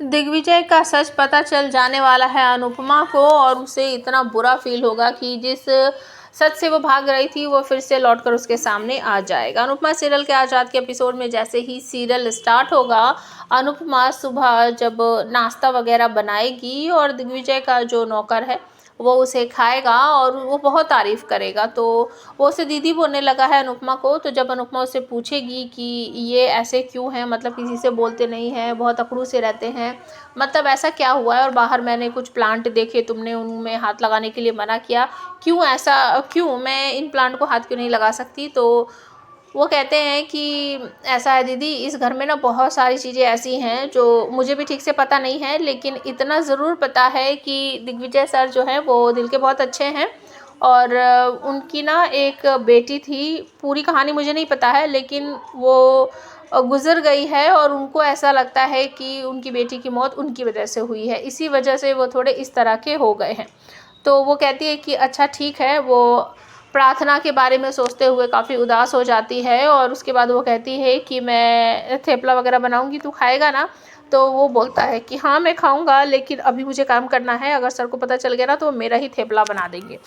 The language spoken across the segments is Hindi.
दिग्विजय का सच पता चल जाने वाला है अनुपमा को और उसे इतना बुरा फील होगा कि जिस सच से वो भाग रही थी वो फिर से लौटकर उसके सामने आ जाएगा। अनुपमा सीरियल के आज़ाद के एपिसोड में जैसे ही सीरियल स्टार्ट होगा, अनुपमा सुबह जब नाश्ता वगैरह बनाएगी और दिग्विजय का जो नौकर है वो उसे खाएगा और वो बहुत तारीफ़ करेगा। तो वो उसे दीदी बोलने लगा है अनुपमा को। तो जब अनुपमा उससे पूछेगी कि ये ऐसे क्यों हैं, मतलब किसी से बोलते नहीं हैं, बहुत अकड़ू से रहते हैं, मतलब ऐसा क्या हुआ है, और बाहर मैंने कुछ प्लांट देखे, तुमने उनमें हाथ लगाने के लिए मना किया, क्यों ऐसा, क्यों मैं इन प्लांट को हाथ क्यों नहीं लगा सकती। तो वो कहते हैं कि ऐसा है दीदी, इस घर में ना बहुत सारी चीज़ें ऐसी हैं जो मुझे भी ठीक से पता नहीं है, लेकिन इतना ज़रूर पता है कि दिग्विजय सर जो है वो दिल के बहुत अच्छे हैं और उनकी ना एक बेटी थी। पूरी कहानी मुझे नहीं पता है, लेकिन वो गुज़र गई है और उनको ऐसा लगता है कि उनकी बेटी की मौत उनकी वजह से हुई है, इसी वजह से वो थोड़े इस तरह के हो गए हैं। तो वो कहती है कि अच्छा ठीक है। वो प्रार्थना के बारे में सोचते हुए काफ़ी उदास हो जाती है और उसके बाद वो कहती है कि मैं थेपला वगैरह बनाऊंगी, तू खाएगा ना। तो वो बोलता है कि हाँ मैं खाऊंगा, लेकिन अभी मुझे काम करना है, अगर सर को पता चल गया ना तो मेरा ही थेपला बना देंगे।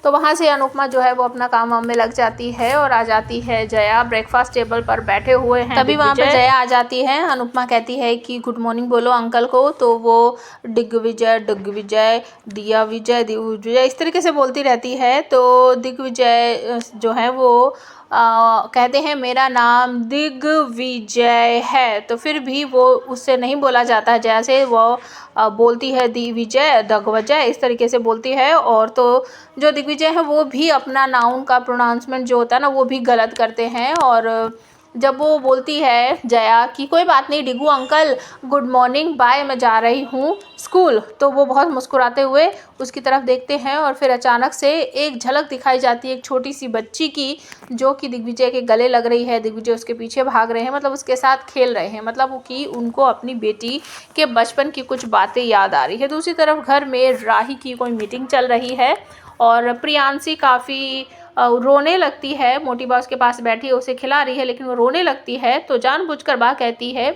तो वहाँ से अनुपमा जो है वो अपना काम वाम में लग जाती है और आ जाती है जया। ब्रेकफास्ट टेबल पर बैठे हुए हैं तभी वहाँ पर जया आ जाती है। अनुपमा कहती है कि गुड मॉर्निंग बोलो अंकल को। तो वो दिग्विजय दिग्विजय दिया विजय दिग्विजय इस तरीके से बोलती रहती है। तो दिग्विजय जो है वो कहते हैं मेरा नाम दिग्विजय है। तो फिर भी वो उससे नहीं बोला जाता, जैसे वो बोलती है दिग्विजय दिग्विजय इस तरीके से बोलती है। और तो जो दिग्विजय है वो भी अपना नाउन का प्रोनाउंसमेंट जो होता है ना वो भी गलत करते हैं। और जब वो बोलती है जया कि कोई बात नहीं डिगू अंकल, गुड मॉर्निंग बाय, मैं जा रही हूँ स्कूल, तो वो बहुत मुस्कुराते हुए उसकी तरफ देखते हैं और फिर अचानक से एक झलक दिखाई जाती है एक छोटी सी बच्ची की, जो कि दिग्विजय के गले लग रही है। दिग्विजय उसके पीछे भाग रहे हैं, मतलब उसके साथ खेल रहे हैं, मतलब कि उनको अपनी बेटी के बचपन की कुछ बातें याद आ रही है। दूसरी तरफ घर में राही की कोई मीटिंग चल रही है और प्रियांशी काफ़ी रोने लगती है। मोटी बा उसके पास बैठी है, उसे खिला रही है, लेकिन वो रोने लगती है। तो जानबूझकर बा कहती है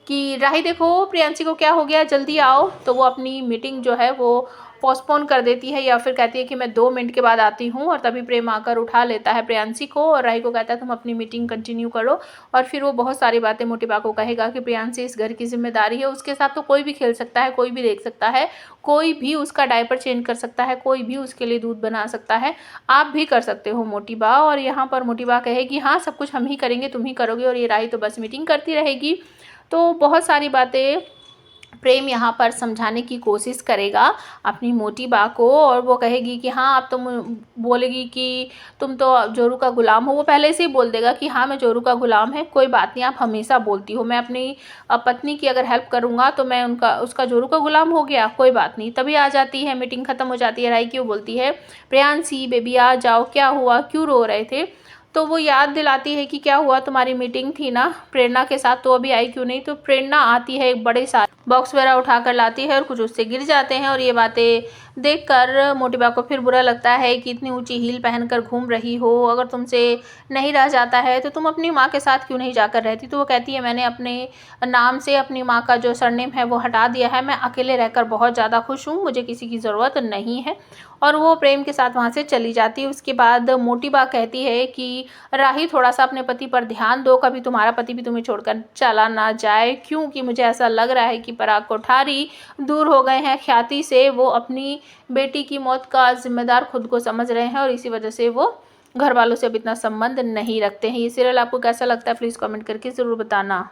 कि राही देखो प्रियांशी को क्या हो गया, जल्दी आओ। तो वो अपनी मीटिंग जो है वो पोस्टपोन कर देती है या फिर कहती है कि मैं 2 मिनट के बाद आती हूँ। और तभी प्रेम आकर उठा लेता है प्रियांशी को और राही को कहता है तुम अपनी मीटिंग कंटिन्यू करो। और फिर वो बहुत सारी बातें मोटी बा को कहेगा कि प्रियांशी इस घर की जिम्मेदारी है, उसके साथ तो कोई भी खेल सकता है, कोई भी देख सकता है, कोई भी उसका डायपर चेंज कर सकता है, कोई भी उसके लिए दूध बना सकता है, आप भी कर सकते हो मोटी बा। और यहाँ पर मोटी बा कहेगी हाँ सब कुछ हम ही करेंगे, तुम ही करोगे, और ये राही तो बस मीटिंग करती रहेगी। तो बहुत सारी बातें प्रेम यहाँ पर समझाने की कोशिश करेगा अपनी मोटी बा को। और वो कहेगी कि हाँ अब तुम बोलेगी कि तुम तो जोरू का गुलाम हो। वो पहले से ही बोल देगा कि हाँ मैं जोरू का गुलाम है, कोई बात नहीं, आप हमेशा बोलती हो, मैं अपनी पत्नी की अगर हेल्प करूँगा तो मैं उसका जोरू का गुलाम हो गया, कोई बात नहीं। तभी आ जाती है, मीटिंग खत्म हो जाती है। राही की वो बोलती है प्रियांशी बेबी आ जाओ, क्या हुआ, क्यों रो रहे थे। तो वो याद दिलाती है कि क्या हुआ, तुम्हारी मीटिंग थी ना प्रेरणा के साथ, तो अभी आई क्यों नहीं। तो प्रेरणा आती है, एक बड़े सारे बॉक्स वगैरह उठाकर लाती है और कुछ उससे गिर जाते हैं। और ये बातें देखकर मोटी बा को फिर बुरा लगता है कि इतनी ऊंची हील पहनकर घूम रही हो, अगर तुमसे नहीं रह जाता है तो तुम अपनी माँ के साथ क्यों नहीं जाकर रहती। तो वो कहती है मैंने अपने नाम से अपनी माँ का जो सरनेम है वो हटा दिया है, मैं अकेले रहकर बहुत ज़्यादा खुश हूँ, मुझे किसी की ज़रूरत नहीं है। और वो प्रेम के साथ वहाँ से चली जाती है। उसके बाद मोटी बा कहती है कि राही थोड़ा सा अपने पति पर ध्यान दो, कभी तुम्हारा पति भी तुम्हें छोड़कर चला ना जाए, क्योंकि मुझे ऐसा लग रहा है कि पराग कोठारी दूर हो गए हैं ख्याति से, वो अपनी बेटी की मौत का जिम्मेदार खुद को समझ रहे हैं और इसी वजह से वो घर वालों से अब इतना संबंध नहीं रखते हैं। ये सीरियल आपको कैसा लगता है प्लीज़ कमेंट करके ज़रूर बताना।